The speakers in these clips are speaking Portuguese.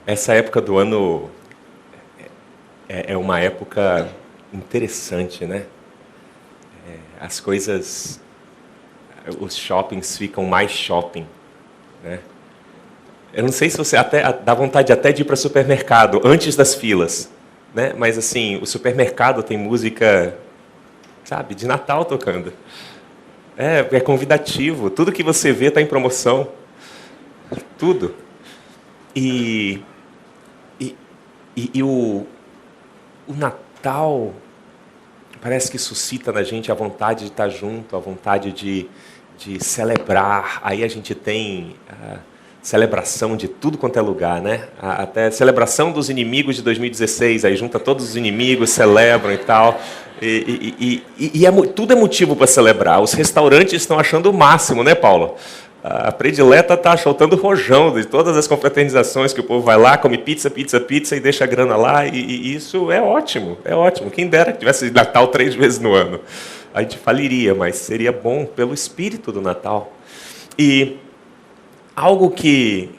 Essa época do ano é uma época interessante, né? As coisas, os shoppings ficam mais shopping, né? Eu não sei se você até dá vontade até de ir para supermercado antes das filas, né? Mas assim, o supermercado tem música, sabe, de Natal tocando. É convidativo. Tudo que você vê está em promoção. Tudo. E, e, o Natal parece que suscita na gente a vontade de estar junto, a vontade de celebrar. Aí a gente tem a celebração de tudo quanto é lugar, né? Até a celebração dos inimigos de 2016, aí junta todos os inimigos, celebram e tal. Tudo é motivo para celebrar. Os restaurantes estão achando o máximo, né, Paulo? A predileta está soltando rojão de todas as confraternizações que o povo vai lá, come pizza, pizza, pizza e deixa a grana lá. E isso é ótimo, é ótimo. Quem dera que tivesse Natal 3 vezes no ano. A gente faliria, mas seria bom pelo espírito do Natal. E algo que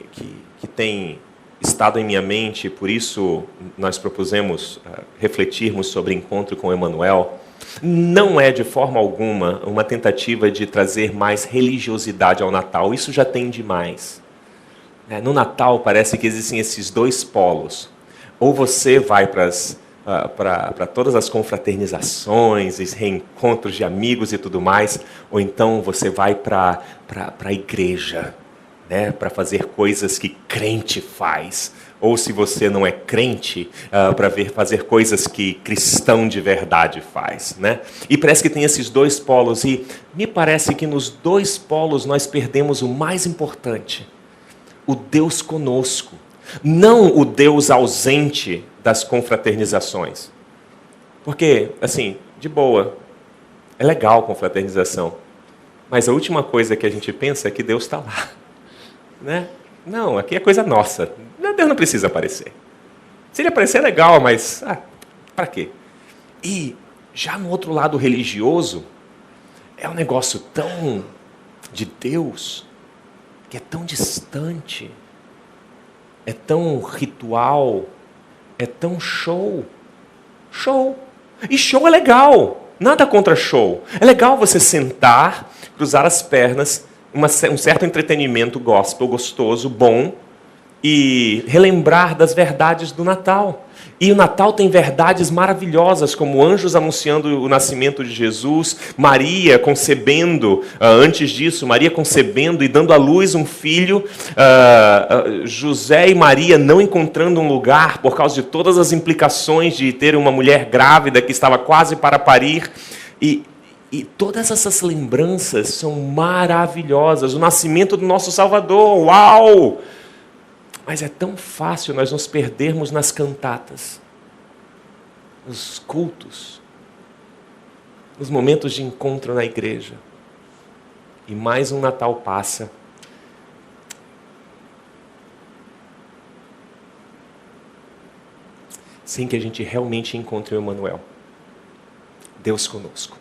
tem estado em minha mente, por isso nós propusemos refletirmos sobre encontro com Emmanuel, não é de forma alguma uma tentativa de trazer mais religiosidade ao Natal. Isso já tem demais. No Natal parece que existem esses dois polos. Ou você vai para todas as confraternizações, os reencontros de amigos e tudo mais, ou então você vai para a igreja, né, para fazer coisas que crente faz. Ou se você não é crente, para fazer coisas que cristão de verdade faz, né? E parece que tem esses dois polos, e me parece que nos dois polos nós perdemos o mais importante, o Deus conosco, não o Deus ausente das confraternizações. Porque, assim, de boa, é legal a confraternização, mas a última coisa que a gente pensa é que Deus está lá, né? Não, aqui é coisa nossa. Deus não precisa aparecer. Se ele aparecer é legal, mas para quê? E já no outro lado religioso, é um negócio tão de Deus, que é tão distante, é tão ritual, é tão show. Show. E show é legal. Nada contra show. É legal você sentar, cruzar as pernas, um certo entretenimento gospel, gostoso, bom, e relembrar das verdades do Natal. E o Natal tem verdades maravilhosas, como anjos anunciando o nascimento de Jesus, Maria concebendo, antes disso, Maria concebendo e dando à luz um filho, José e Maria não encontrando um lugar por causa de todas as implicações de ter uma mulher grávida que estava quase para parir. E todas essas lembranças são maravilhosas. O nascimento do nosso Salvador, uau! Mas é tão fácil nós nos perdermos nas cantatas, nos cultos, nos momentos de encontro na igreja. E mais um Natal passa. Sem que a gente realmente encontre o Emmanuel. Deus conosco.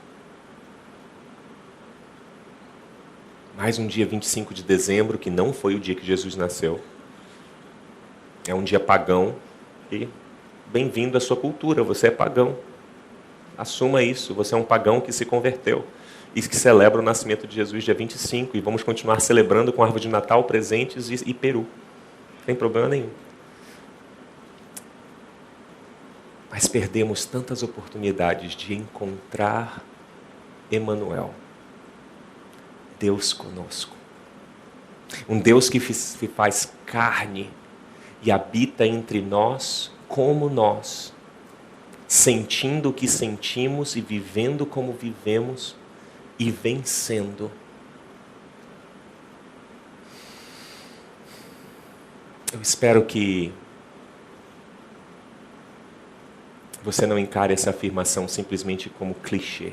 Mais um dia 25 de dezembro, que não foi o dia que Jesus nasceu. É um dia pagão e bem-vindo à sua cultura, você é pagão. Assuma isso, você é um pagão que se converteu e que celebra o nascimento de Jesus dia 25 e vamos continuar celebrando com árvore de Natal, presentes e peru. Não tem problema nenhum. Mas perdemos tantas oportunidades de encontrar Emmanuel, Deus conosco. Um Deus que se faz carne e habita entre nós como nós, sentindo o que sentimos e vivendo como vivemos e vencendo. Eu espero que você não encare essa afirmação simplesmente como clichê.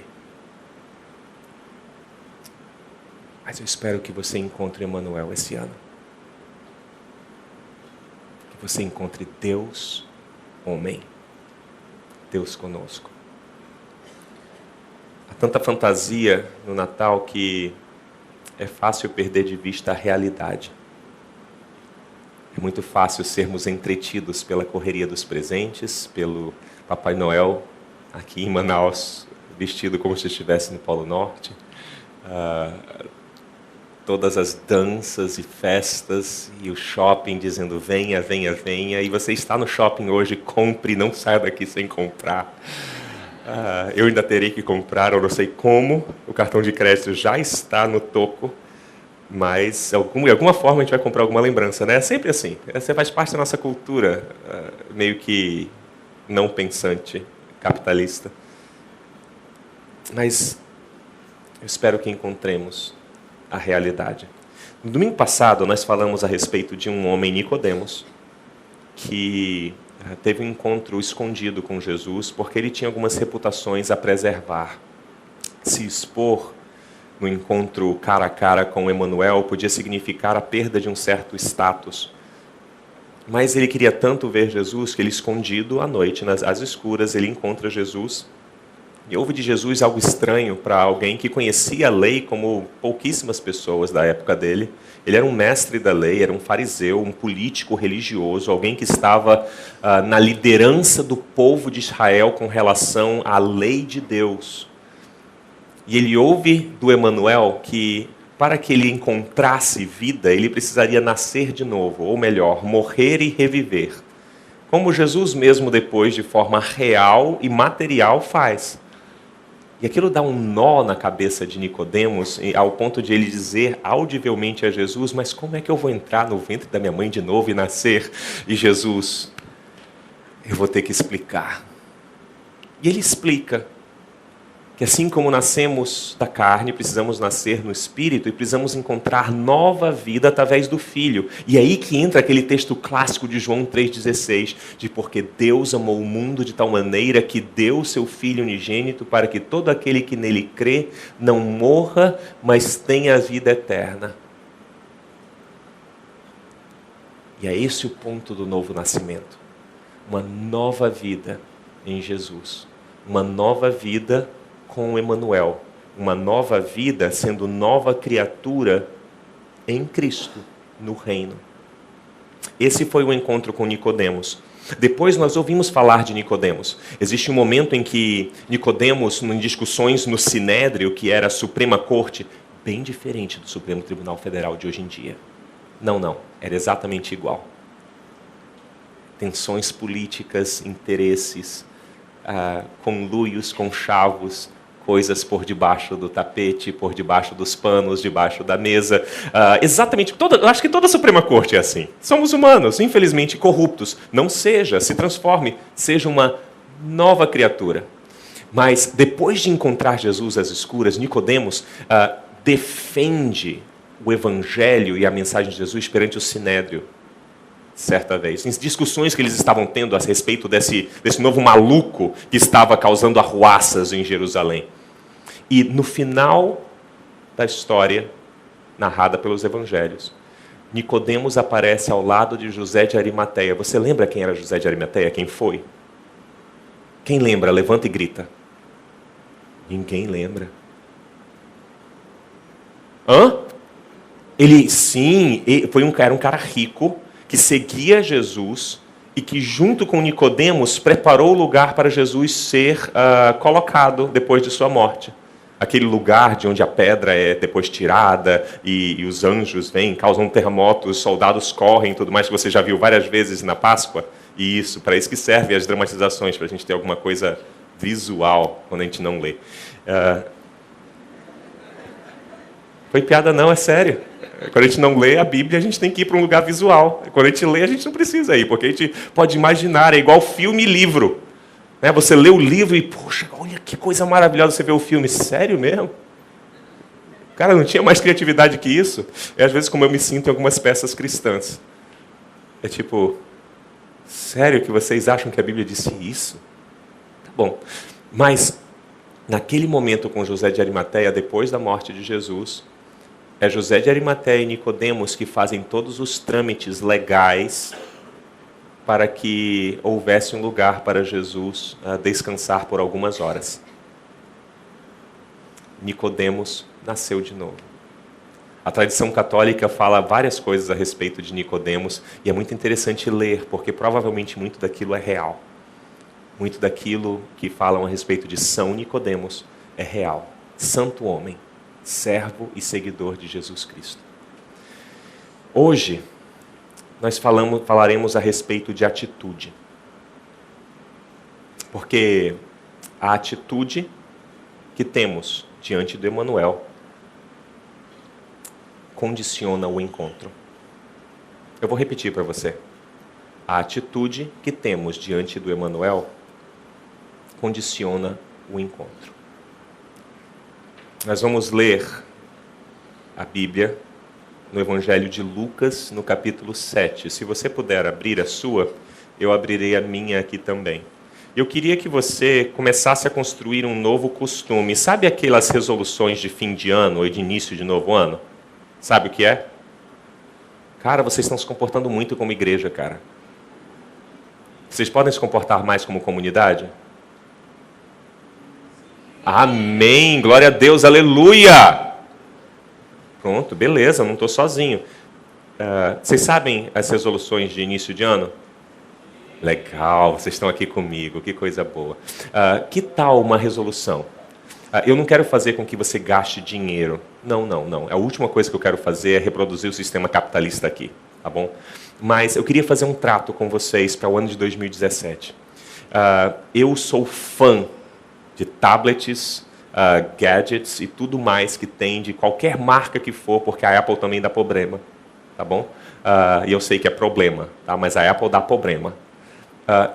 Mas eu espero que você encontre Emmanuel esse ano. Que você encontre Deus, homem, Deus conosco. Há tanta fantasia no Natal que é fácil perder de vista a realidade. É muito fácil sermos entretidos pela correria dos presentes, pelo Papai Noel aqui em Manaus, vestido como se estivesse no Polo Norte. Todas as danças e festas e o shopping dizendo venha, venha, venha. E você está no shopping hoje, compre, não saia daqui sem comprar. Eu ainda terei que comprar, eu não sei como. O cartão de crédito já está no toco. Mas, de alguma forma, a gente vai comprar alguma lembrança, né? É sempre assim. Você faz parte da nossa cultura, meio que não pensante, capitalista. Mas eu espero que encontremos a realidade. No domingo passado, nós falamos a respeito de um homem, Nicodemos, que teve um encontro escondido com Jesus, porque ele tinha algumas reputações a preservar. Se expor no encontro cara a cara com Emanuel podia significar a perda de um certo status. Mas ele queria tanto ver Jesus que ele, escondido à noite, às escuras, ele encontra Jesus. E ouve de Jesus algo estranho para alguém que conhecia a lei como pouquíssimas pessoas da época dele. Ele era um mestre da lei, era um fariseu, um político religioso, alguém que estava na liderança do povo de Israel com relação à lei de Deus. E ele ouve do Emanuel que, para que ele encontrasse vida, ele precisaria nascer de novo, ou melhor, morrer e reviver. Como Jesus mesmo depois, de forma real e material, faz. E aquilo dá um nó na cabeça de Nicodemos, ao ponto de ele dizer audivelmente a Jesus, mas como é que eu vou entrar no ventre da minha mãe de novo e nascer? E Jesus, eu vou ter que explicar. E ele explica que assim como nascemos da carne, precisamos nascer no Espírito e precisamos encontrar nova vida através do Filho. E é aí que entra aquele texto clássico de João 3,16, de porque Deus amou o mundo de tal maneira que deu o seu Filho unigênito para que todo aquele que nele crê não morra, mas tenha a vida eterna. E é esse o ponto do novo nascimento. Uma nova vida em Jesus. Uma nova vida com Emanuel, uma nova vida sendo nova criatura em Cristo, no reino. Esse foi o encontro com Nicodemos. Depois nós ouvimos falar de Nicodemos. Existe um momento em que Nicodemos, em discussões no Sinédrio, que era a Suprema Corte, bem diferente do Supremo Tribunal Federal de hoje em dia. Não, era exatamente igual. Tensões políticas, interesses, conluios, conchavos, coisas por debaixo do tapete, por debaixo dos panos, debaixo da mesa. Exatamente, eu acho que toda a Suprema Corte é assim. Somos humanos, infelizmente corruptos. Não seja, se transforme, seja uma nova criatura. Mas depois de encontrar Jesus às escuras, Nicodemos defende o Evangelho e a mensagem de Jesus perante o Sinédrio. Certa vez, em discussões que eles estavam tendo a respeito desse novo maluco que estava causando arruaças em Jerusalém. E no final da história, narrada pelos evangelhos, Nicodemos aparece ao lado de José de Arimateia. Você lembra quem era José de Arimateia? Quem foi? Quem lembra? Levanta e grita. Ninguém lembra. Era um cara rico, que seguia Jesus e que, junto com Nicodemos, preparou o lugar para Jesus ser colocado depois de sua morte. Aquele lugar de onde a pedra é depois tirada e os anjos vêm, causam terremotos, soldados correm, tudo mais que você já viu várias vezes na Páscoa. E isso, para isso que servem as dramatizações, para a gente ter alguma coisa visual quando a gente não lê. Foi piada não, é sério. Quando a gente não lê a Bíblia, a gente tem que ir para um lugar visual. Quando a gente lê, a gente não precisa ir, porque a gente pode imaginar, é igual filme e livro. Você lê o livro e, poxa, olha que coisa maravilhosa você vê o filme. Sério mesmo? Cara, não tinha mais criatividade que isso? É às vezes como eu me sinto em algumas peças cristãs. É tipo, sério que vocês acham que a Bíblia disse isso? Tá bom. Mas, naquele momento com José de Arimateia, depois da morte de Jesus, é José de Arimateia e Nicodemos que fazem todos os trâmites legais para que houvesse um lugar para Jesus descansar por algumas horas. Nicodemos nasceu de novo. A tradição católica fala várias coisas a respeito de Nicodemos, e é muito interessante ler, porque provavelmente muito daquilo é real. Muito daquilo que falam a respeito de São Nicodemos é real. Santo homem, servo e seguidor de Jesus Cristo. Hoje, nós falaremos a respeito de atitude. Porque a atitude que temos diante do Emanuel condiciona o encontro. Eu vou repetir para você. A atitude que temos diante do Emanuel condiciona o encontro. Nós vamos ler a Bíblia no Evangelho de Lucas, no capítulo 7. Se você puder abrir a sua, eu abrirei a minha aqui também. Eu queria que você começasse a construir um novo costume. Sabe aquelas resoluções de fim de ano ou de início de novo ano? Sabe o que é? Cara, vocês estão se comportando muito como igreja, cara. Vocês podem se comportar mais como comunidade? Amém! Glória a Deus! Aleluia! Pronto, beleza, não estou sozinho. Vocês sabem as resoluções de início de ano? Legal, vocês estão aqui comigo, que coisa boa. Que tal uma resolução? Eu não quero fazer com que você gaste dinheiro. Não. A última coisa que eu quero fazer é reproduzir o sistema capitalista aqui, tá bom? Mas eu queria fazer um trato com vocês para o ano de 2017. Eu sou fã de tablets, gadgets e tudo mais que tem, de qualquer marca que for, porque a Apple também dá problema, tá bom? E eu sei que é problema, tá? Mas a Apple dá problema.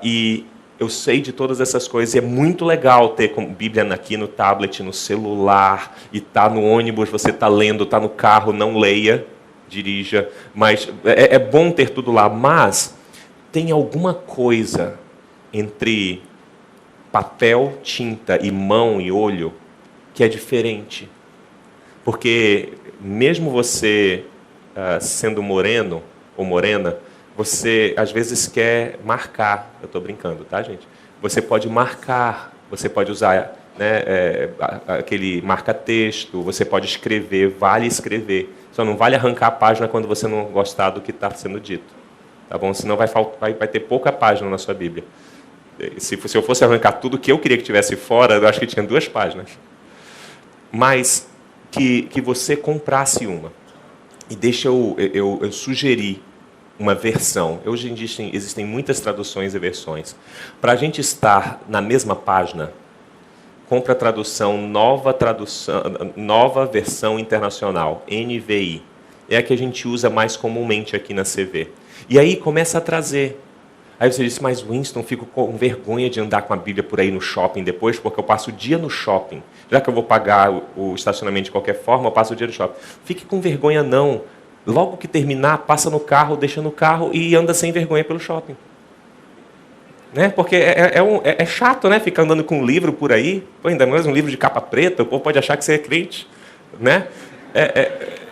E eu sei de todas essas coisas, e é muito legal ter Bíblia aqui no tablet, no celular, e tá no ônibus, você tá lendo, tá no carro, não leia, dirija, mas é bom ter tudo lá, mas tem alguma coisa entre papel, tinta e mão e olho que é diferente. Porque mesmo você sendo moreno ou morena, você às vezes quer marcar. Eu estou brincando, tá, gente? Você pode marcar, você pode usar, né, aquele marca-texto, você pode escrever, vale escrever. Só não vale arrancar a página quando você não gostar do que está sendo dito. Tá bom? Senão vai ter pouca página na sua Bíblia. Se eu fosse arrancar tudo que eu queria que tivesse fora, eu acho que tinha 2 páginas. Mas que você comprasse uma. E deixa eu sugerir uma versão. Hoje em dia existem muitas traduções e versões. Para a gente estar na mesma página, compra a Nova Versão Internacional, NVI. É a que a gente usa mais comumente aqui na CV. E aí começa a trazer. Aí você diz, mas Winston, fico com vergonha de andar com a Bíblia por aí no shopping depois, porque eu passo o dia no shopping. Já que eu vou pagar o estacionamento de qualquer forma, eu passo o dia no shopping. Fique com vergonha não. Logo que terminar, passa no carro, deixa no carro e anda sem vergonha pelo shopping. Né? Porque é chato, né? Ficar andando com um livro por aí, ainda mais um livro de capa preta, o povo pode achar que você é crente. Né?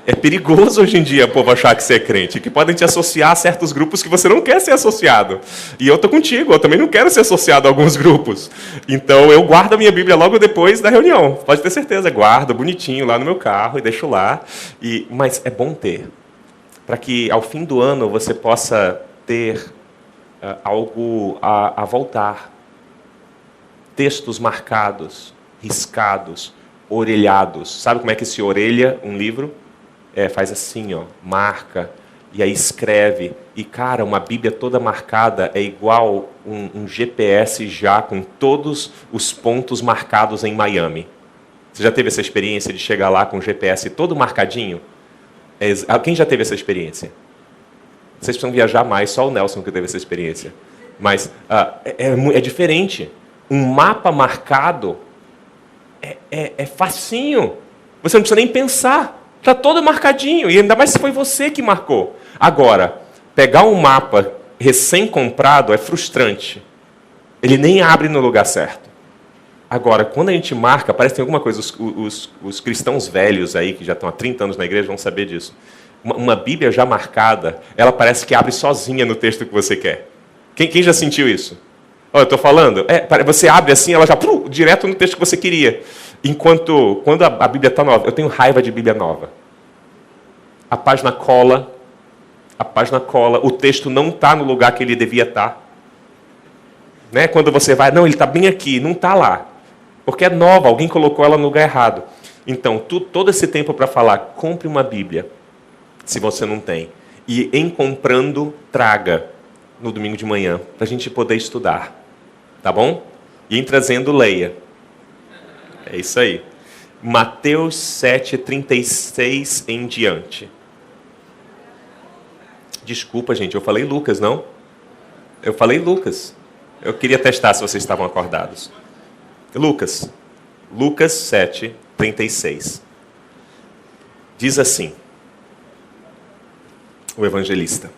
É perigoso hoje em dia o povo achar que você é crente, que podem te associar a certos grupos que você não quer ser associado. E eu estou contigo, eu também não quero ser associado a alguns grupos. Então eu guardo a minha Bíblia logo depois da reunião. Pode ter certeza, guardo bonitinho lá no meu carro e deixo lá. Mas é bom ter, para que ao fim do ano você possa ter algo a voltar. Textos marcados, riscados, orelhados. Sabe como é que se orelha um livro? Faz assim, ó, marca, e aí escreve. E, cara, uma Bíblia toda marcada é igual um GPS já com todos os pontos marcados em Miami. Você já teve essa experiência de chegar lá com o GPS todo marcadinho? Quem já teve essa experiência? Vocês precisam viajar mais, só o Nelson que teve essa experiência. Mas é diferente. Um mapa marcado é facinho. Você não precisa nem pensar. Está todo marcadinho, e ainda mais se foi você que marcou. Agora, pegar um mapa recém-comprado é frustrante. Ele nem abre no lugar certo. Agora, quando a gente marca, parece que tem alguma coisa, os cristãos velhos aí, que já estão há 30 anos na igreja, vão saber disso. Uma Bíblia já marcada, ela parece que abre sozinha no texto que você quer. Quem já sentiu isso? Eu estou falando, você abre assim, ela já direto no texto que você queria. Quando a Bíblia está nova, eu tenho raiva de Bíblia nova. a página cola, o texto não está no lugar que ele devia estar. Né? Quando você vai, não, ele está bem aqui, não está lá. Porque é nova, alguém colocou ela no lugar errado. Então, todo esse tempo para falar, compre uma Bíblia, se você não tem. E em comprando, traga no domingo de manhã, para a gente poder estudar. Tá bom? E em trazendo, leia. É isso aí. Mateus 7:36 em diante. Desculpa, gente, eu falei Lucas, não? Eu falei Lucas. Eu queria testar se vocês estavam acordados. Lucas 7:36. Diz assim, o evangelista: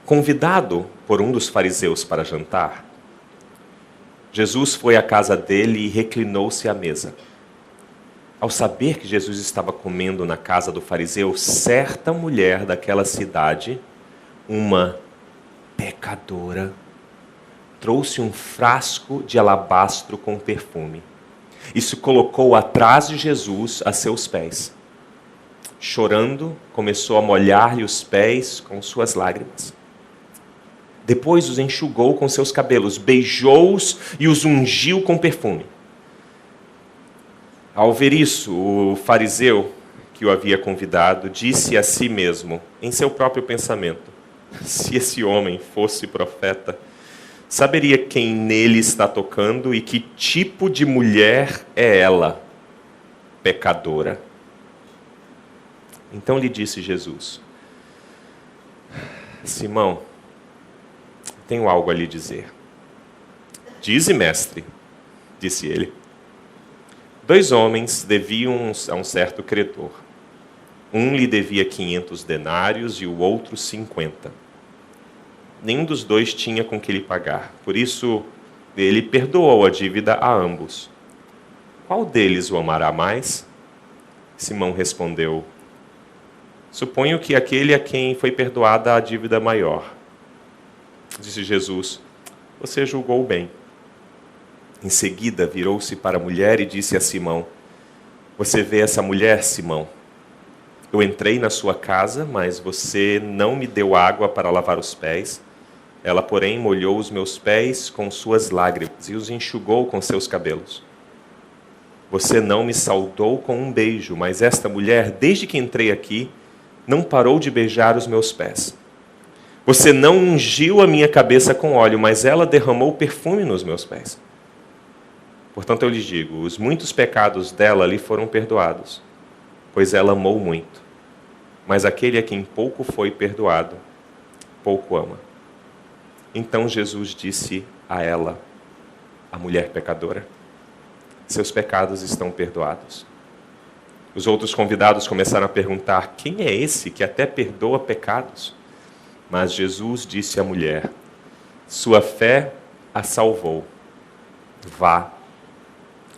convidado por um dos fariseus para jantar, Jesus foi à casa dele e reclinou-se à mesa. Ao saber que Jesus estava comendo na casa do fariseu, certa mulher daquela cidade, uma pecadora, trouxe um frasco de alabastro com perfume e se colocou atrás de Jesus a seus pés. Chorando, começou a molhar-lhe os pés com suas lágrimas. Depois os enxugou com seus cabelos, beijou-os e os ungiu com perfume. Ao ver isso, o fariseu que o havia convidado disse a si mesmo, em seu próprio pensamento: se esse homem fosse profeta, saberia quem nele está tocando e que tipo de mulher é ela, pecadora. Então lhe disse Jesus: Simão, tenho algo a lhe dizer. Dize, mestre, disse ele. 2 homens deviam a um certo credor. Um lhe devia 500 denários e o outro 50. Nenhum dos 2 tinha com que lhe pagar. Por isso, ele perdoou a dívida a ambos. Qual deles o amará mais? Simão respondeu: suponho que aquele a quem foi perdoada a dívida maior. Disse Jesus: você julgou bem. Em seguida, virou-se para a mulher e disse a Simão: você vê essa mulher, Simão? Eu entrei na sua casa, mas você não me deu água para lavar os pés. Ela, porém, molhou os meus pés com suas lágrimas e os enxugou com seus cabelos. Você não me saudou com um beijo, mas esta mulher, desde que entrei aqui, não parou de beijar os meus pés. Você não ungiu a minha cabeça com óleo, mas ela derramou perfume nos meus pés. Portanto, eu lhes digo, os muitos pecados dela lhe foram perdoados, pois ela amou muito. Mas aquele a quem pouco foi perdoado, pouco ama. Então Jesus disse a ela, a mulher pecadora: seus pecados estão perdoados. Os outros convidados começaram a perguntar: quem é esse que até perdoa pecados? Mas Jesus disse à mulher: sua fé a salvou. Vá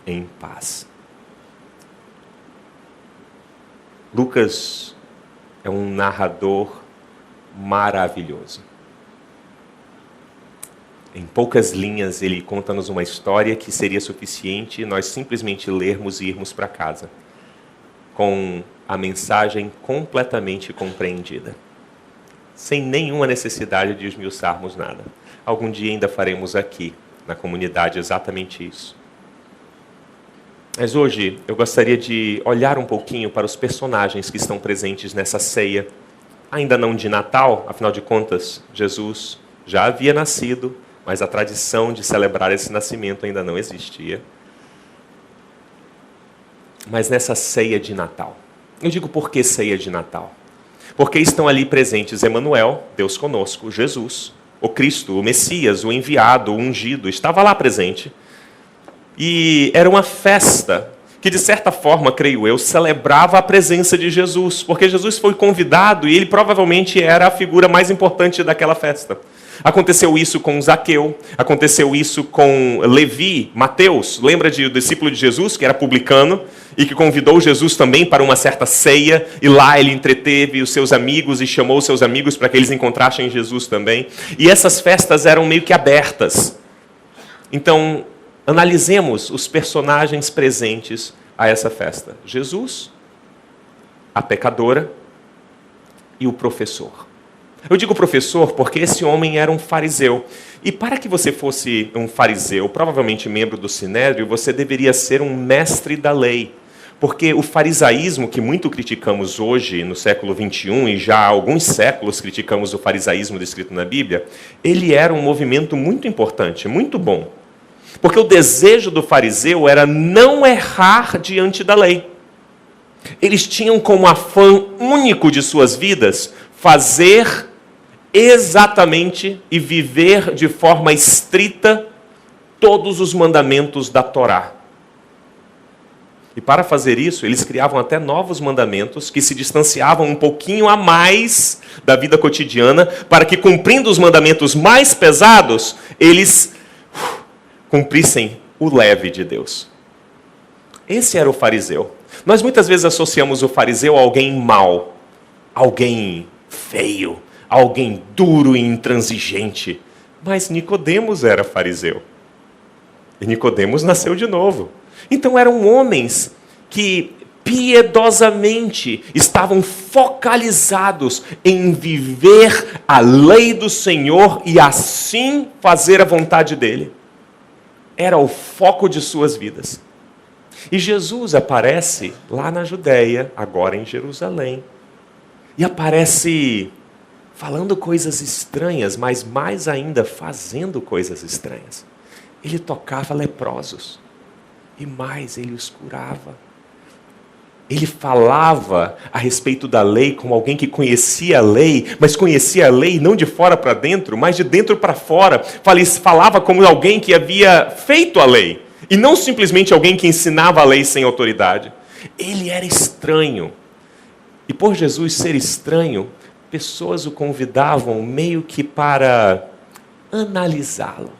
em paz. Lucas é um narrador maravilhoso. Em poucas linhas, ele conta-nos uma história que seria suficiente nós simplesmente lermos e irmos para casa, com a mensagem completamente compreendida, sem nenhuma necessidade de esmiuçarmos nada. Algum dia ainda faremos aqui, na comunidade, exatamente isso. Mas hoje eu gostaria de olhar um pouquinho para os personagens que estão presentes nessa ceia, ainda não de Natal, afinal de contas, Jesus já havia nascido, mas a tradição de celebrar esse nascimento ainda não existia. Mas nessa ceia de Natal. Eu digo por que ceia de Natal? Porque estão ali presentes Emanuel, Deus conosco, Jesus, o Cristo, o Messias, o enviado, o ungido, estava lá presente. E era uma festa que, de certa forma, creio eu, celebrava a presença de Jesus, porque Jesus foi convidado e ele provavelmente era a figura mais importante daquela festa. Aconteceu isso com Zaqueu, aconteceu isso com Levi, Mateus, lembra do discípulo de Jesus, que era publicano, e que convidou Jesus também para uma certa ceia, e lá ele entreteve os seus amigos e chamou os seus amigos para que eles encontrassem Jesus também. E essas festas eram meio que abertas. Então, analisemos os personagens presentes a essa festa. Jesus, a pecadora, e o professor. Eu digo professor porque esse homem era um fariseu. E para que você fosse um fariseu, provavelmente membro do Sinédrio, você deveria ser um mestre da lei. Porque o farisaísmo, que muito criticamos hoje, no século XXI, e já há alguns séculos criticamos o farisaísmo descrito na Bíblia, ele era um movimento muito importante, muito bom. Porque o desejo do fariseu era não errar diante da lei. Eles tinham como afã único de suas vidas fazer exatamente e viver de forma estrita todos os mandamentos da Torá. E para fazer isso, eles criavam até novos mandamentos que se distanciavam um pouquinho a mais da vida cotidiana, para que, cumprindo os mandamentos mais pesados, eles cumprissem o leve de Deus. Esse era o fariseu. Nós muitas vezes associamos o fariseu a alguém mau, alguém feio, alguém duro e intransigente. Mas Nicodemos era fariseu. E Nicodemos nasceu de novo. Então eram homens que piedosamente estavam focalizados em viver a lei do Senhor e assim fazer a vontade dele. Era o foco de suas vidas. E Jesus aparece lá na Judéia, agora em Jerusalém. E aparece falando coisas estranhas, mas mais ainda fazendo coisas estranhas. Ele tocava leprosos. E mais, ele os curava. Ele falava a respeito da lei como alguém que conhecia a lei, mas conhecia a lei não de fora para dentro, mas de dentro para fora. Falava como alguém que havia feito a lei, e não simplesmente alguém que ensinava a lei sem autoridade. Ele era estranho. E por Jesus ser estranho, pessoas o convidavam meio que para analisá-lo.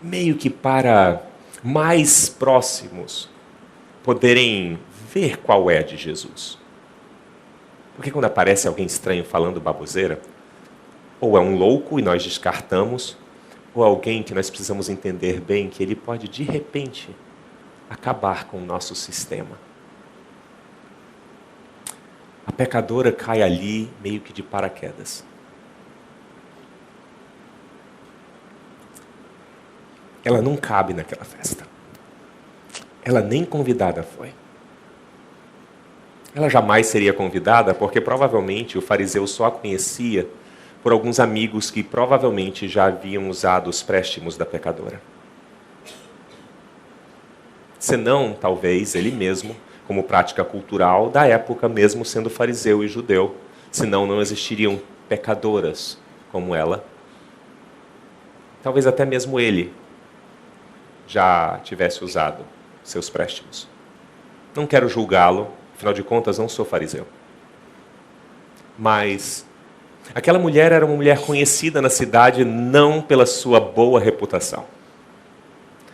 Meio que para mais próximos poderem ver qual é a de Jesus. Porque quando aparece alguém estranho falando baboseira, ou é um louco e nós descartamos, ou alguém que nós precisamos entender bem que ele pode, de repente, acabar com o nosso sistema. A pecadora cai ali meio que de paraquedas. Ela não cabe naquela festa. Ela nem convidada foi. Ela jamais seria convidada porque provavelmente o fariseu só a conhecia por alguns amigos que provavelmente já haviam usado os préstimos da pecadora. Senão, talvez, ele mesmo, como prática cultural da época, mesmo sendo fariseu e judeu, senão não existiriam pecadoras como ela. Talvez até mesmo ele já tivesse usado seus préstimos. Não quero julgá-lo, afinal de contas não sou fariseu. Mas aquela mulher era uma mulher conhecida na cidade não pela sua boa reputação.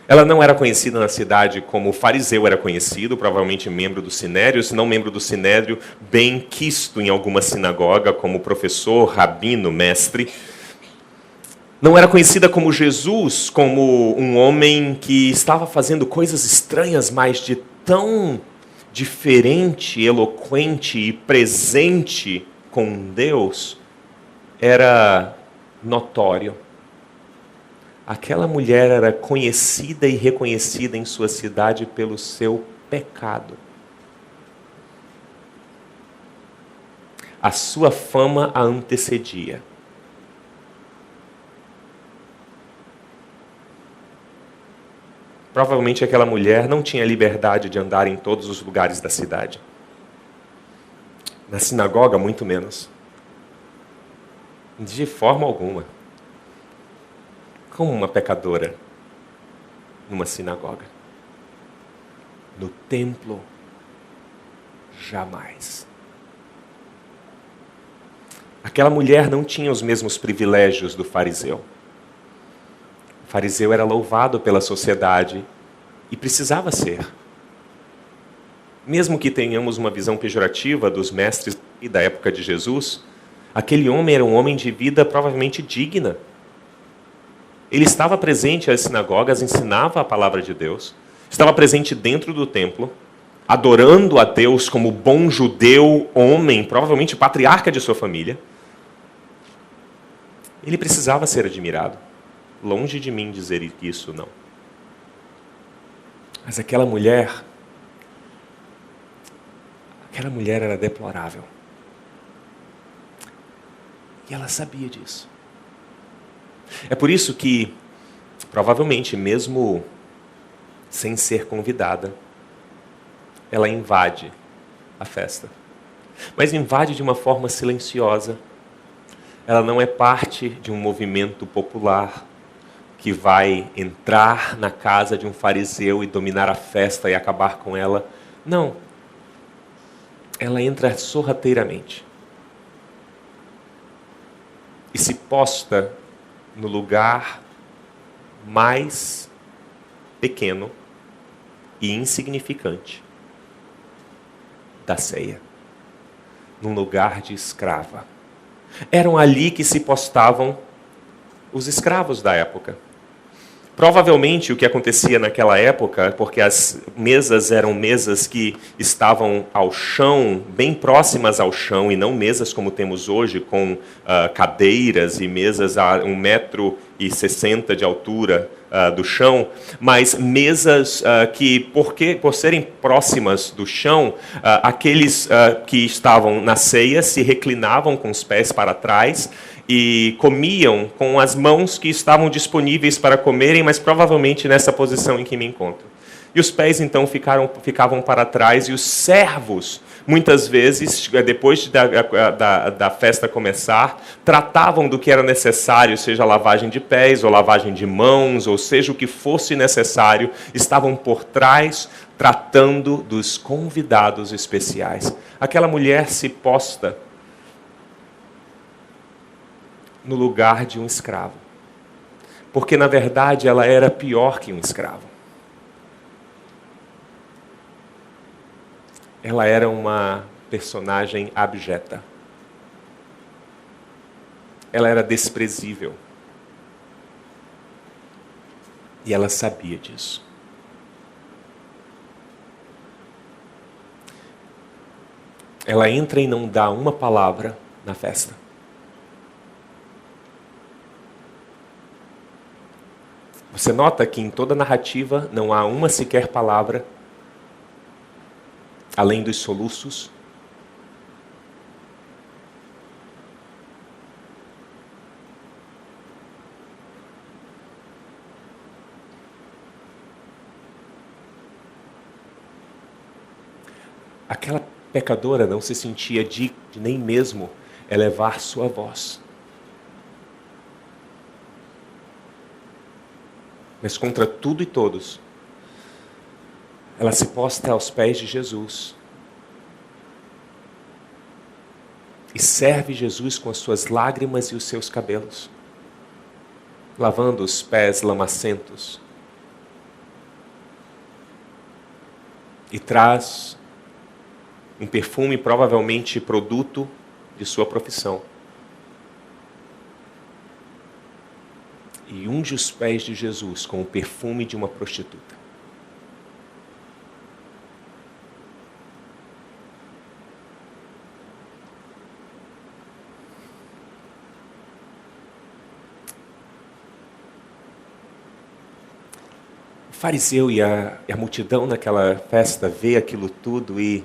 Ela não era conhecida na cidade como o fariseu era conhecido, provavelmente membro do Sinédrio, se não membro do Sinédrio, bem quisto em alguma sinagoga como professor, rabino, mestre. Não era conhecida como Jesus, como um homem que estava fazendo coisas estranhas, mas de tão diferente, eloquente e presente com Deus, era notório. Aquela mulher era conhecida e reconhecida em sua cidade pelo seu pecado. A sua fama a antecedia. Provavelmente aquela mulher não tinha liberdade de andar em todos os lugares da cidade. Na sinagoga, muito menos. De forma alguma. Como uma pecadora numa sinagoga. No templo, jamais. Aquela mulher não tinha os mesmos privilégios do fariseu. O fariseu era louvado pela sociedade e precisava ser. Mesmo que tenhamos uma visão pejorativa dos mestres e da época de Jesus, aquele homem era um homem de vida provavelmente digna. Ele estava presente às sinagogas, ensinava a palavra de Deus, estava presente dentro do templo, adorando a Deus como bom judeu, homem, provavelmente patriarca de sua família, ele precisava ser admirado. Longe de mim dizer isso, não. Mas aquela mulher era deplorável. E ela sabia disso. É por isso que, provavelmente, mesmo sem ser convidada, ela invade a festa. Mas invade de uma forma silenciosa. Ela não é parte de um movimento popular que vai entrar na casa de um fariseu e dominar a festa e acabar com ela. Não. Ela entra sorrateiramente. E se posta no lugar mais pequeno e insignificante da ceia. Num lugar de escrava. Eram ali que se postavam os escravos da época. Provavelmente o que acontecia naquela época, porque as mesas eram mesas que estavam ao chão, bem próximas ao chão, e não mesas como temos hoje, com cadeiras e mesas a 1,60 m de altura do chão, mas mesas que, por serem próximas do chão, aqueles que estavam na ceia se reclinavam com os pés para trás, e comiam com as mãos que estavam disponíveis para comerem, mas provavelmente nessa posição em que me encontro. E os pés, então, ficavam para trás, e os servos, muitas vezes, depois da festa começar, tratavam do que era necessário, seja lavagem de pés, ou lavagem de mãos, ou seja o que fosse necessário, estavam por trás, tratando dos convidados especiais. Aquela mulher se posta no lugar de um escravo. Porque, na verdade, ela era pior que um escravo. Ela era uma personagem abjeta. Ela era desprezível. E ela sabia disso. Ela entra e não dá uma palavra na festa. Você nota que em toda a narrativa não há uma sequer palavra, além dos soluços. Aquela pecadora não se sentia digna de nem mesmo elevar sua voz. Mas contra tudo e todos, ela se posta aos pés de Jesus e serve Jesus com as suas lágrimas e os seus cabelos, lavando os pés lamacentos, e traz um perfume, provavelmente produto de sua profissão, e unge os pés de Jesus com o perfume de uma prostituta. O fariseu e a multidão naquela festa vê aquilo tudo e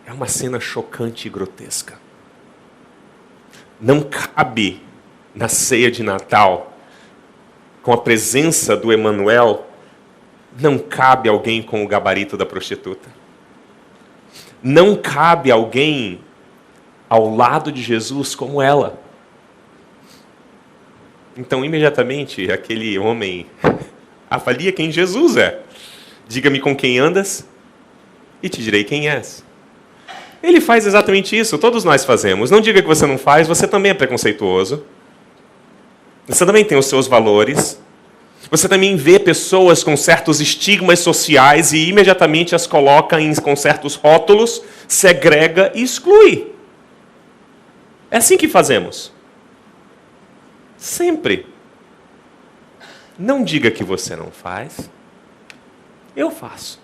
é uma cena chocante e grotesca. Não cabe na ceia de Natal, com a presença do Emanuel, não cabe alguém com o gabarito da prostituta. Não cabe alguém ao lado de Jesus como ela. Então, imediatamente, aquele homem avalia quem Jesus é. Diga-me com quem andas e te direi quem és. Ele faz exatamente isso, todos nós fazemos. Não diga que você não faz, você também é preconceituoso. Você também tem os seus valores. Você também vê pessoas com certos estigmas sociais e imediatamente as coloca com certos rótulos, segrega e exclui. É assim que fazemos. Sempre. Não diga que você não faz. Eu faço.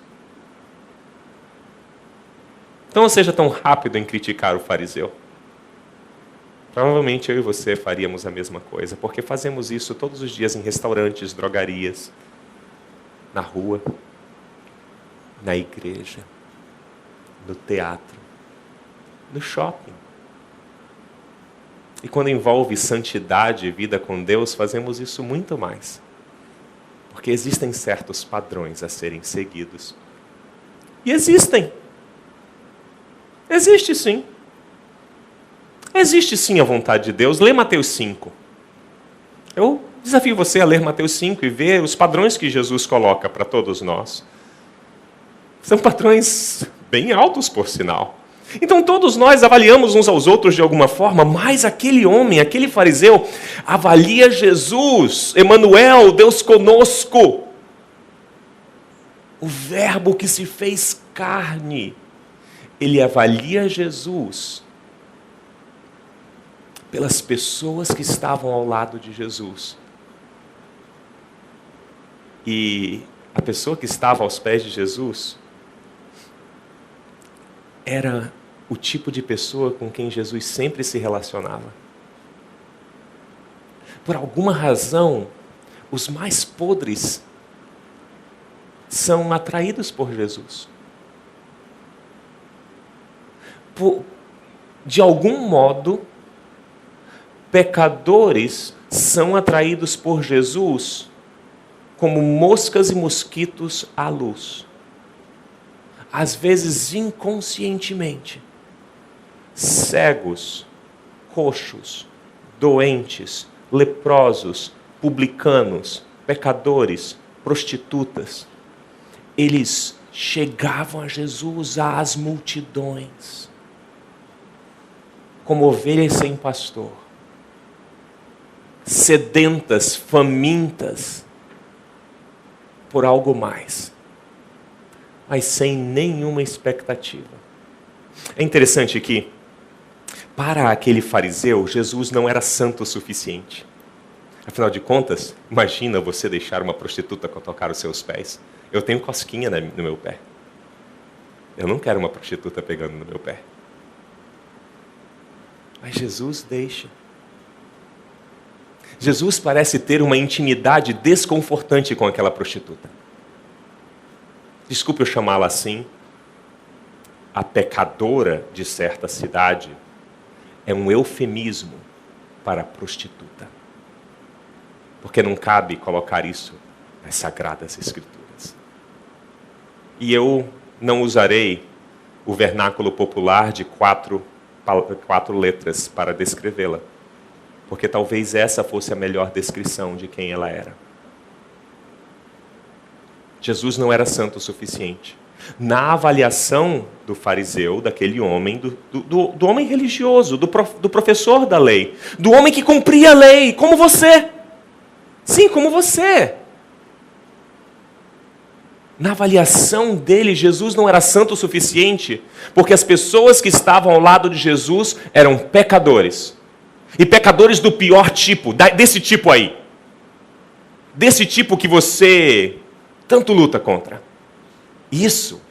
Então não seja tão rápido em criticar o fariseu. Provavelmente eu e você faríamos a mesma coisa, porque fazemos isso todos os dias em restaurantes, drogarias, na rua, na igreja, no teatro, no shopping. E quando envolve santidade e vida com Deus, fazemos isso muito mais. Porque existem certos padrões a serem seguidos. E existem. Existe sim. Existe sim a vontade de Deus. Lê Mateus 5. Eu desafio você a ler Mateus 5 e ver os padrões que Jesus coloca para todos nós. São padrões bem altos, por sinal. Então todos nós avaliamos uns aos outros de alguma forma, mas aquele homem, aquele fariseu, avalia Jesus, Emanuel, Deus conosco. O verbo que se fez carne. Ele avalia Jesus pelas pessoas que estavam ao lado de Jesus. E a pessoa que estava aos pés de Jesus era o tipo de pessoa com quem Jesus sempre se relacionava. Por alguma razão, os mais podres são atraídos por Jesus. De algum modo, pecadores são atraídos por Jesus como moscas e mosquitos à luz. Às vezes inconscientemente. Cegos, coxos, doentes, leprosos, publicanos, pecadores, prostitutas. Eles chegavam a Jesus às multidões, como ovelhas sem pastor, sedentas, famintas por algo mais, mas sem nenhuma expectativa. É interessante que, para aquele fariseu, Jesus não era santo o suficiente. Afinal de contas, imagina você deixar uma prostituta tocar os seus pés. Eu tenho cosquinha no meu pé. Eu não quero uma prostituta pegando no meu pé. Mas Jesus deixa. Jesus parece ter uma intimidade desconfortante com aquela prostituta. Desculpe eu chamá-la assim. A pecadora de certa cidade é um eufemismo para a prostituta. Porque não cabe colocar isso nas Sagradas Escrituras. E eu não usarei o vernáculo popular de quatro letras para descrevê-la. Porque talvez essa fosse a melhor descrição de quem ela era. Jesus não era santo o suficiente. Na avaliação do fariseu, daquele homem, do homem religioso, do professor da lei, do homem que cumpria a lei, como você. Sim, como você. Na avaliação dele, Jesus não era santo o suficiente, porque as pessoas que estavam ao lado de Jesus eram pecadores. E pecadores do pior tipo, desse tipo aí. Desse tipo que você tanto luta contra. Isso.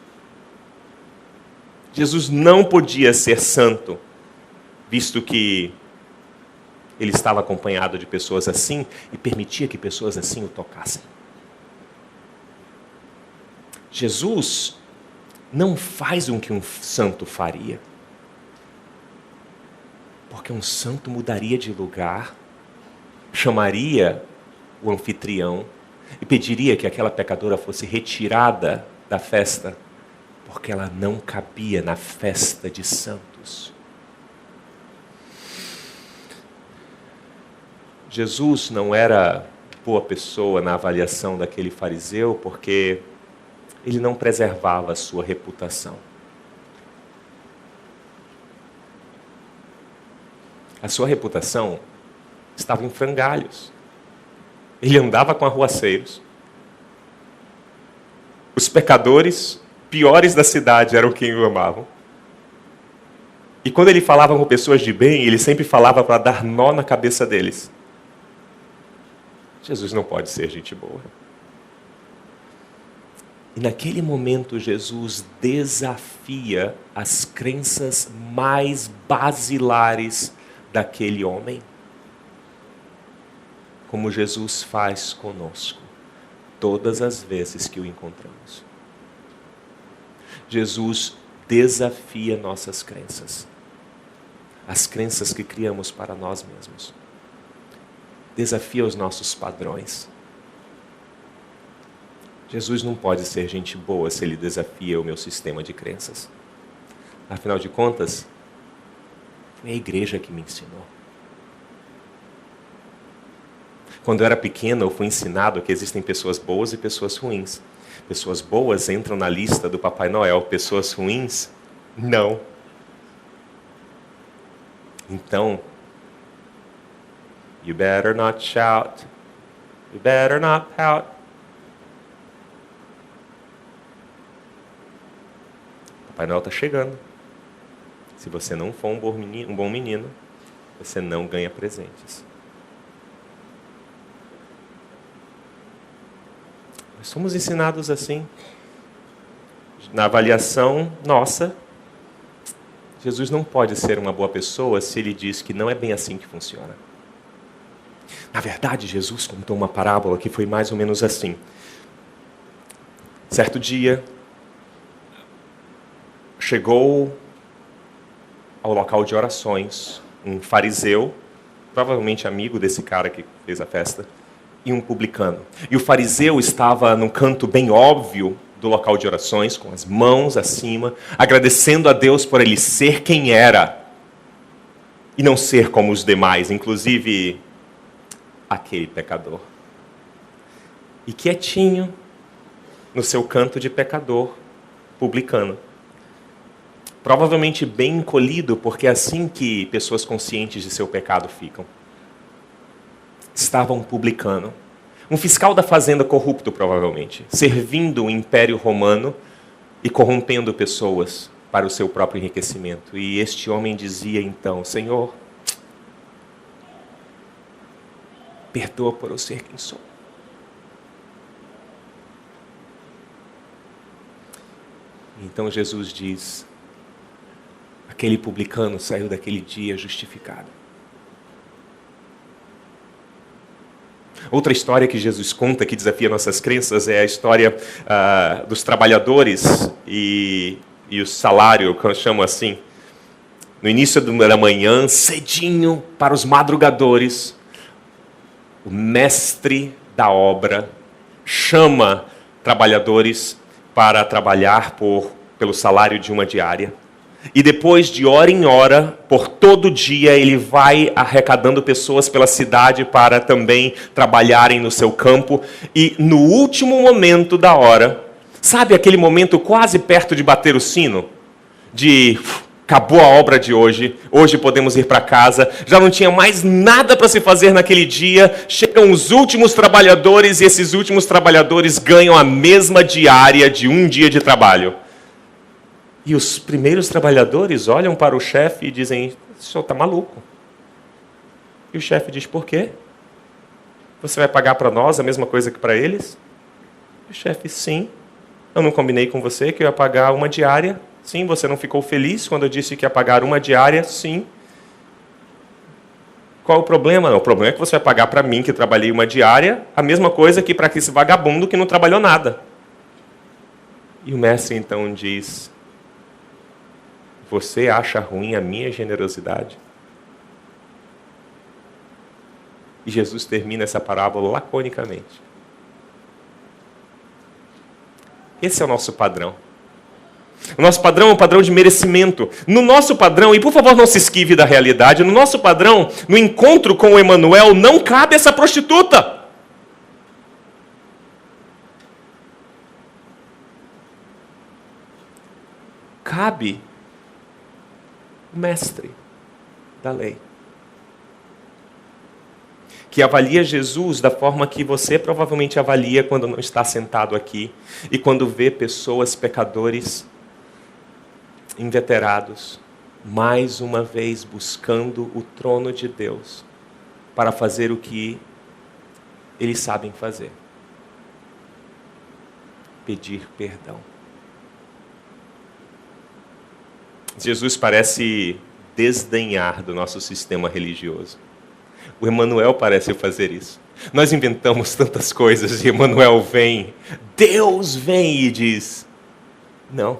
Jesus não podia ser santo, visto que ele estava acompanhado de pessoas assim e permitia que pessoas assim o tocassem. Jesus não faz o que um santo faria. Porque um santo mudaria de lugar, chamaria o anfitrião e pediria que aquela pecadora fosse retirada da festa, porque ela não cabia na festa de santos. Jesus não era boa pessoa na avaliação daquele fariseu, porque ele não preservava a sua reputação. A sua reputação estava em frangalhos. Ele andava com arruaceiros. Os pecadores piores da cidade eram quem o amavam. E quando ele falava com pessoas de bem, ele sempre falava para dar nó na cabeça deles. Jesus não pode ser gente boa. E naquele momento Jesus desafia as crenças mais basilares daquele homem. Como Jesus faz conosco todas as vezes que o encontramos. Jesus desafia nossas crenças. As crenças que criamos para nós mesmos. Desafia os nossos padrões. Jesus não pode ser gente boa se ele desafia o meu sistema de crenças. Afinal de contas, foi a igreja que me ensinou. Quando eu era pequeno, eu fui ensinado que existem pessoas boas e pessoas ruins. Pessoas boas entram na lista do Papai Noel, pessoas ruins, não. Então, you better not shout, you better not pout. Papai Noel está chegando. Se você não for um bom menino, você não ganha presentes. Nós somos ensinados assim. Na avaliação nossa, Jesus não pode ser uma boa pessoa se ele diz que não é bem assim que funciona. Na verdade, Jesus contou uma parábola que foi mais ou menos assim. Certo dia, chegou ao local de orações um fariseu, provavelmente amigo desse cara que fez a festa, e um publicano. E o fariseu estava num canto bem óbvio do local de orações, com as mãos acima, agradecendo a Deus por ele ser quem era e não ser como os demais, inclusive aquele pecador. E quietinho no seu canto de pecador, publicano. Provavelmente bem encolhido, porque é assim que pessoas conscientes de seu pecado ficam. Estava um publicano, um fiscal da fazenda corrupto, provavelmente, servindo o Império Romano e corrompendo pessoas para o seu próprio enriquecimento. E este homem dizia então: Senhor, perdoa por eu ser quem sou. Então Jesus diz: aquele publicano saiu daquele dia justificado. Outra história que Jesus conta, que desafia nossas crenças, é a história dos trabalhadores e o salário, que eu chamo assim. No início da manhã, cedinho, para os madrugadores, o mestre da obra chama trabalhadores para trabalhar pelo salário de uma diária. E depois, de hora em hora, por todo dia, ele vai arrecadando pessoas pela cidade para também trabalharem no seu campo. E no último momento da hora, sabe aquele momento quase perto de bater o sino? De acabou a obra de hoje podemos ir para casa, já não tinha mais nada para se fazer naquele dia, chegam os últimos trabalhadores e esses últimos trabalhadores ganham a mesma diária de um dia de trabalho. E os primeiros trabalhadores olham para o chefe e dizem: o senhor está maluco. E o chefe diz: por quê? Você vai pagar para nós a mesma coisa que para eles? E o chefe: sim. Eu não combinei com você que eu ia pagar uma diária? Sim. Você não ficou feliz quando eu disse que ia pagar uma diária? Sim. Qual o problema? Não, o problema é que você vai pagar para mim, que trabalhei uma diária, a mesma coisa que para esse vagabundo que não trabalhou nada. E o mestre então diz: você acha ruim a minha generosidade? E Jesus termina essa parábola laconicamente. Esse é o nosso padrão. O nosso padrão é um padrão de merecimento. No nosso padrão, e por favor não se esquive da realidade, no nosso padrão, no encontro com o Emanuel, não cabe essa prostituta. Cabe o mestre da lei, que avalia Jesus da forma que você provavelmente avalia quando não está sentado aqui e quando vê pessoas, pecadores, inveterados, mais uma vez buscando o trono de Deus para fazer o que eles sabem fazer. pedir perdão. Jesus parece desdenhar do nosso sistema religioso. O Emmanuel parece fazer isso. Nós inventamos tantas coisas e Emmanuel vem, Deus vem e diz, não,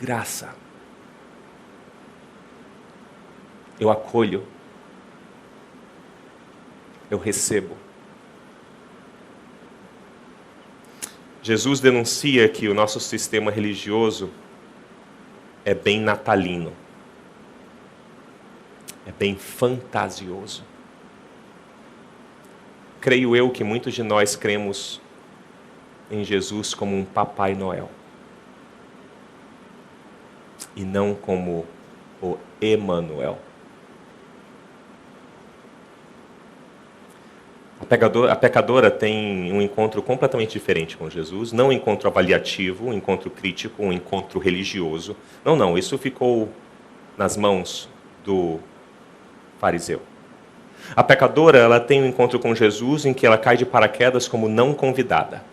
graça. Eu acolho, eu recebo. Jesus denuncia que o nosso sistema religioso é bem natalino, é bem fantasioso. Creio eu que muitos de nós cremos em Jesus como um Papai Noel e não como o Emmanuel. A pecadora tem um encontro completamente diferente com Jesus, não um encontro avaliativo, um encontro crítico, um encontro religioso. Não, isso ficou nas mãos do fariseu. A pecadora, ela tem um encontro com Jesus em que ela cai de paraquedas como não convidada.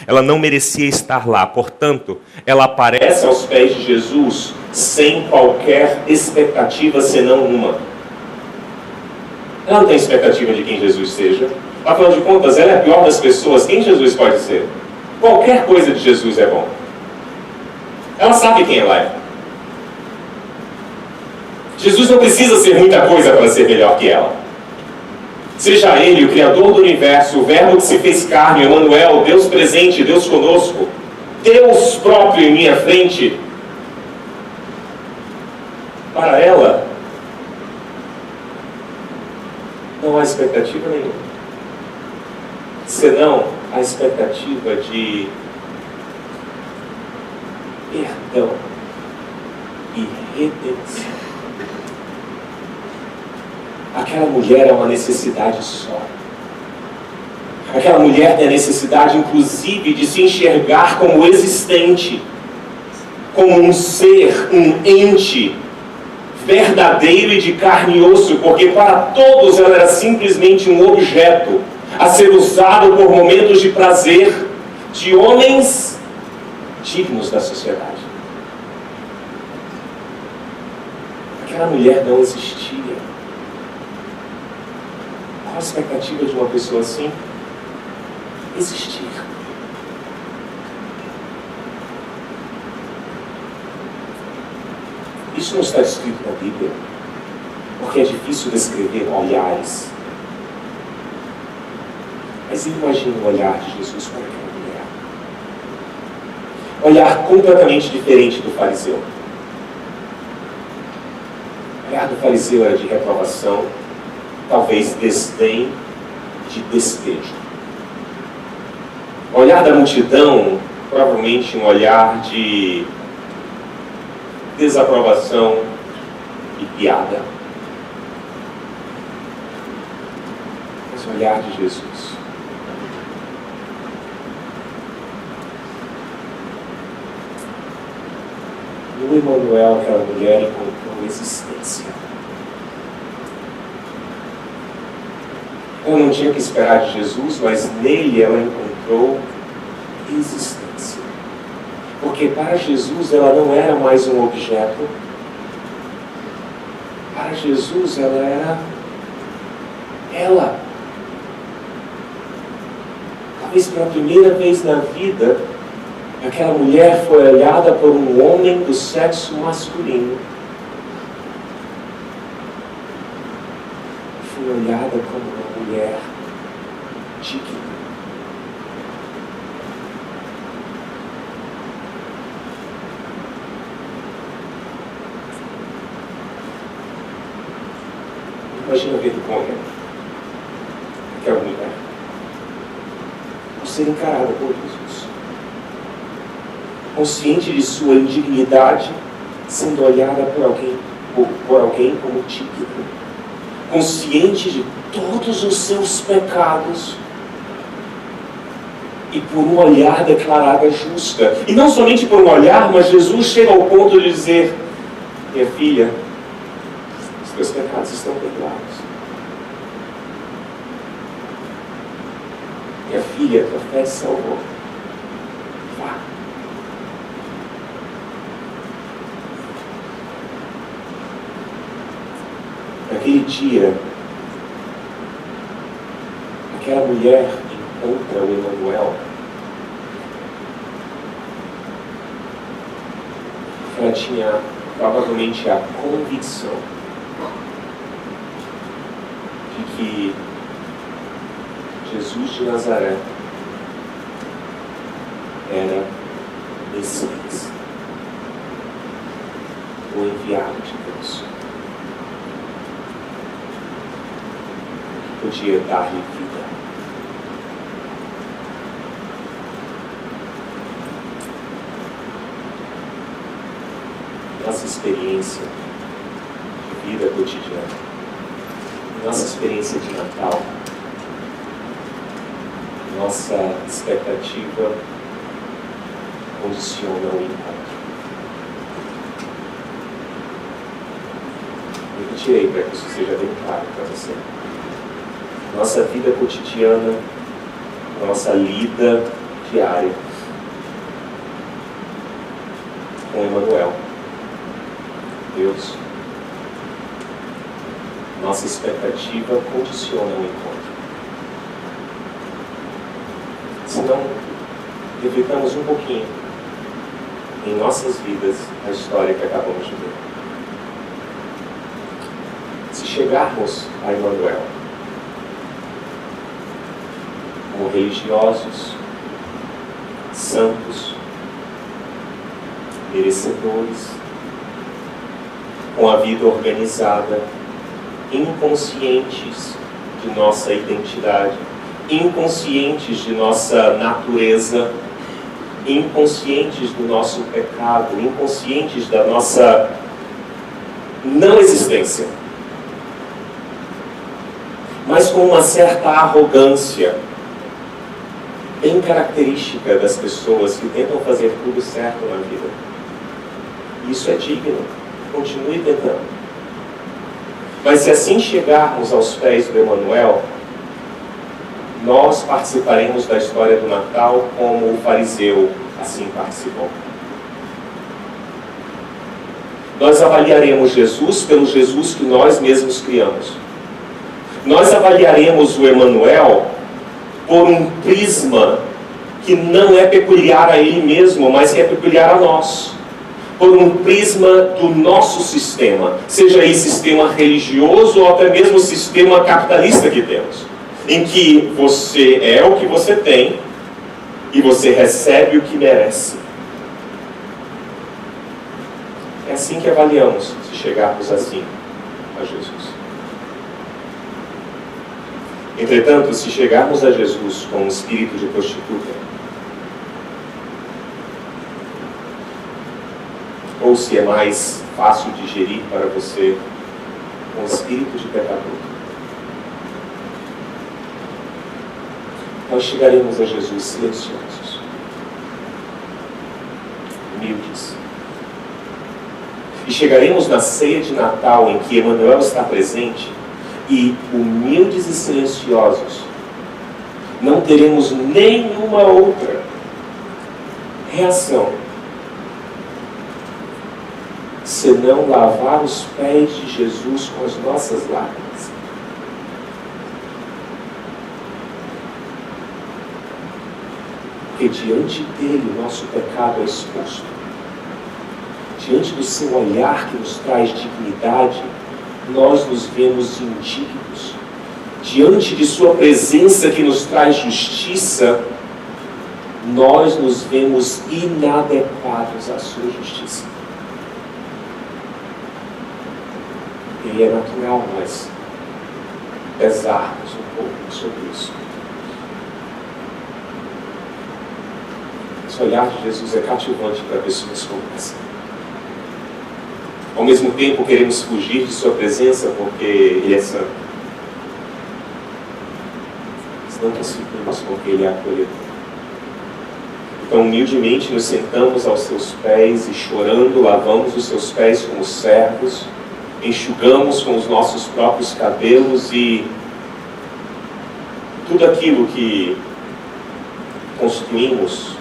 Ela não merecia estar lá, portanto, ela aparece aos pés de Jesus sem qualquer expectativa senão uma. Ela não tem expectativa de quem Jesus seja. Afinal de contas, ela é a pior das pessoas. Quem Jesus pode ser? Qualquer coisa de Jesus é bom. Ela sabe quem ela é. Jesus não precisa ser muita coisa para ser melhor que ela. Seja Ele o Criador do Universo, o Verbo que se fez carne, Emmanuel, Deus presente, Deus conosco, Deus próprio em minha frente. Para ela, não há expectativa nenhuma. Senão a expectativa de perdão e redenção. Aquela mulher é uma necessidade só. Aquela mulher tem a necessidade, inclusive, de se enxergar como existente, como um ser, um ente verdadeiro e de carne e osso, porque para todos ela era simplesmente um objeto a ser usado por momentos de prazer de homens dignos da sociedade. Aquela mulher não existia. Qual a expectativa de uma pessoa assim? Existir. Isso não está escrito na Bíblia, porque é difícil descrever olhares. Mas imagine o olhar de Jesus para aquela mulher. Olhar completamente diferente do fariseu. O olhar do fariseu era de reprovação, talvez desdém, de despejo. O olhar da multidão, provavelmente um olhar de desaprovação e piada. Mas o olhar de Jesus. No Emmanuel, aquela mulher encontrou existência. Ela não tinha que esperar de Jesus, mas nele ela encontrou existência. Porque para Jesus ela não era mais um objeto. Para Jesus ela era ela. Talvez pela primeira vez na vida, aquela mulher foi olhada por um homem do sexo masculino. Foi olhada como uma mulher digna. Imagina ver do homem, aquela mulher, ao ser encarada por Jesus, consciente de sua indignidade, sendo olhada por alguém como digna, consciente de todos os seus pecados e por um olhar declarada justa. E não somente por um olhar, mas Jesus chega ao ponto de dizer: minha filha, os teus pecados estão perdoados. Minha filha, tua fé te salvou. Pá. Naquele dia, aquela mulher encontra o Emanuel. Ela tinha provavelmente a convicção de que Jesus de Nazaré era Messias, o enviado de Deus, que podia dar-lhe vida. Nossa experiência de vida cotidiana, nossa experiência de Natal, nossa expectativa condiciona o encontro. Eu retirei para que isso seja bem claro para você. Nossa vida cotidiana, nossa lida diária com Emanuel, Deus, nossa expectativa condiciona o encontro. Se não refletamos um pouquinho em nossas vidas a história que acabamos de ver. Se chegarmos a Emanuel como religiosos, santos, merecedores, com a vida organizada, inconscientes de nossa identidade, inconscientes de nossa natureza, inconscientes do nosso pecado, inconscientes da nossa não existência, mas com uma certa arrogância bem característica das pessoas que tentam fazer tudo certo na vida. Isso é digno, continue tentando. Mas se assim chegarmos aos pés do Emanuel, nós participaremos da história do Natal como o fariseu assim participou. Nós avaliaremos Jesus pelo Jesus que nós mesmos criamos. Nós avaliaremos o Emanuel por um prisma que não é peculiar a ele mesmo, mas que é peculiar a nós. Por um prisma do nosso sistema, seja ele sistema religioso ou até mesmo o sistema capitalista que temos, em que você é o que você tem e você recebe o que merece. É assim que avaliamos, se chegarmos assim a Jesus. Entretanto, se chegarmos a Jesus com um espírito de prostituta, ou se é mais fácil digerir para você um espírito de pecador, nós chegaremos a Jesus silenciosos, humildes. E chegaremos na ceia de Natal em que Emanuel está presente e, humildes e silenciosos, não teremos nenhuma outra reação senão lavar os pés de Jesus com as nossas lágrimas. Porque diante dele o nosso pecado é exposto. Diante do seu olhar que nos traz dignidade, nós nos vemos indignos. Diante de sua presença que nos traz justiça, nós nos vemos inadequados à sua justiça. E é natural nós pesarmos um pouco sobre isso. Esse olhar de Jesus é cativante para pessoas como essa. Ao mesmo tempo, queremos fugir de sua presença porque Ele é santo. Mas não conseguimos porque Ele é acolhedor. Então, humildemente, nos sentamos aos seus pés e, chorando, lavamos os seus pés como servos, enxugamos com os nossos próprios cabelos e tudo aquilo que construímos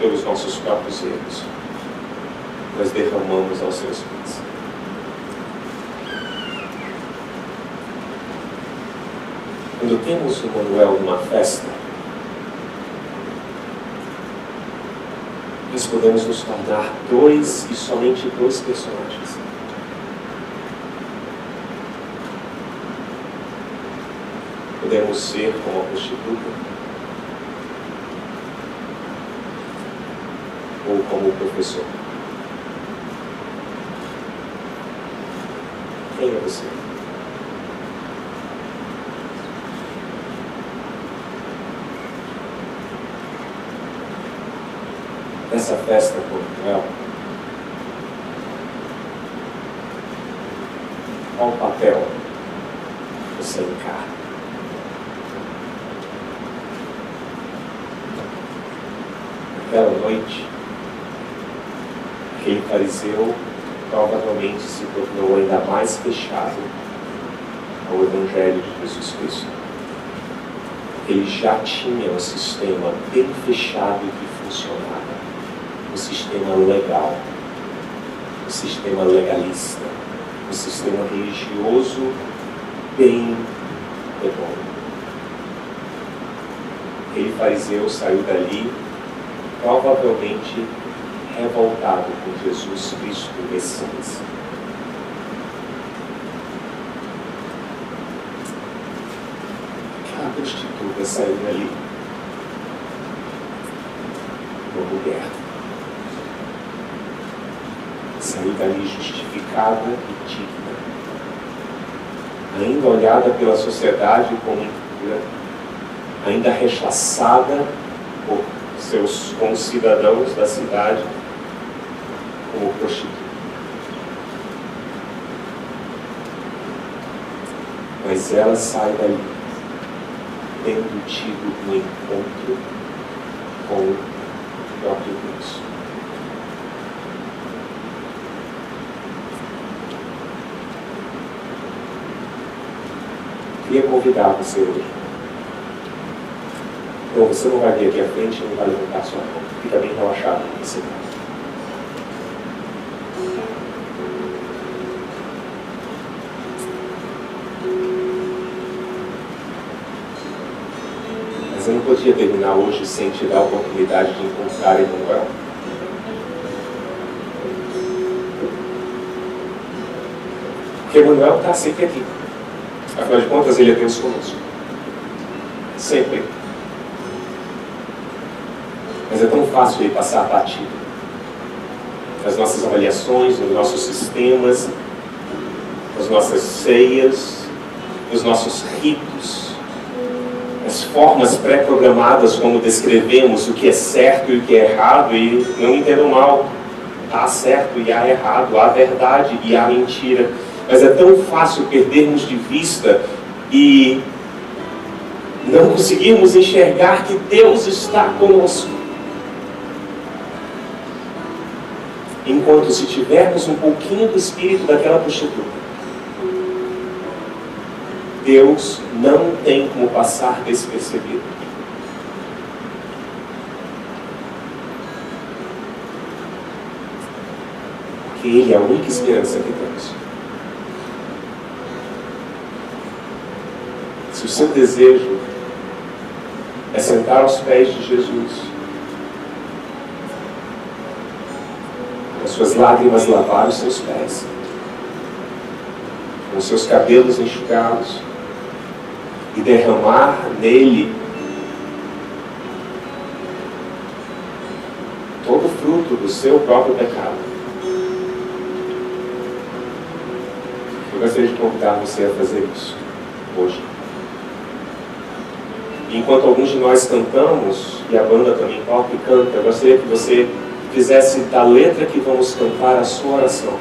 pelos nossos próprios erros, nós derramamos aos seus pés. Quando temos o Manuel numa festa, nós podemos nos tornar dois e somente dois personagens. Podemos ser como a prostituta ou como o professor. Quem é você? Nessa festa com o Manuel, qual papel você encarna? Naquela noite, aquele fariseu provavelmente se tornou ainda mais fechado ao Evangelho de Jesus Cristo. Ele já tinha um sistema bem fechado que funcionava. Um sistema legal, um sistema legalista, um sistema religioso bem redondo. Aquele fariseu saiu dali provavelmente revoltado com Jesus Cristo, o Messias. Aquela prostituta saiu dali uma mulher. Saiu dali justificada e digna, ainda olhada pela sociedade como impura, ainda rechaçada por seus concidadãos da cidade como prostituta. Mas ela sai dali tendo tido um encontro com o próprio Deus. Queria convidar você hoje. Então, você não vai vir aqui à frente e não vai levantar sua mão. Fica bem relaxado nesse caso. Mas eu não podia terminar hoje sem te dar a oportunidade de encontrar Emmanuel. Porque Emmanuel está sempre aqui. Afinal de contas, ele é Deus conosco. Sempre. Mas é tão fácil ele passar batido. Nas nossas avaliações, nos nossos sistemas, nas nossas ceias, nos nossos ritos, as formas pré-programadas como descrevemos o que é certo e o que é errado, e não entendam mal, há certo e há errado, há verdade e há mentira. Mas é tão fácil perdermos de vista e não conseguirmos enxergar que Deus está conosco. Enquanto se tivermos um pouquinho do espírito daquela prostituta, Deus não tem como passar despercebido. Porque Ele é a única esperança que temos. Se o seu desejo é sentar aos pés de Jesus, as suas lágrimas lavar os seus pés, com os seus cabelos enxugados, e derramar nele todo o fruto do seu próprio pecado, eu gostaria de convidar você a fazer isso hoje. Enquanto alguns de nós cantamos, e a banda também toca e canta, eu gostaria que você fizesse da letra que vamos cantar a sua oração.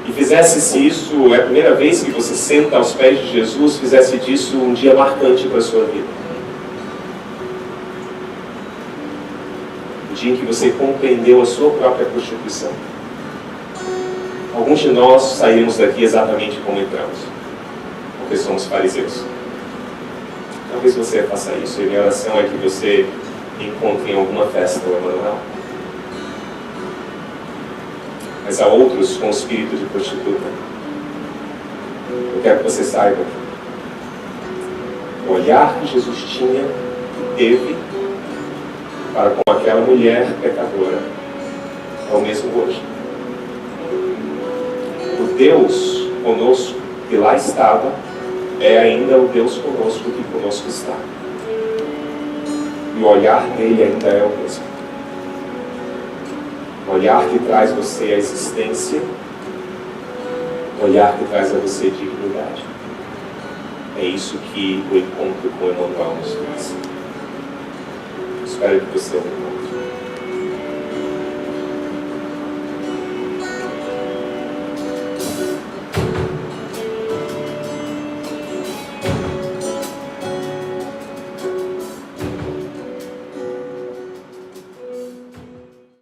E fizesse, se isso é a primeira vez que você senta aos pés de Jesus, fizesse disso um dia marcante para a sua vida. O dia em que você compreendeu a sua própria prostituição. Alguns de nós saímos daqui exatamente como entramos, porque somos fariseus. Talvez você faça isso, e minha oração é que você encontro em alguma festa o Emanuel. Mas há outros com o espírito de prostituta. Eu quero que você saiba, o olhar que Jesus tinha, que teve para com aquela mulher pecadora, é o mesmo hoje. O Deus conosco, que lá estava, é ainda o Deus conosco que conosco está. E o olhar dele ainda é o mesmo. O olhar que traz você a existência, o olhar que traz a você dignidade. É isso que o encontro com o Emanuel nos traz. Espero que você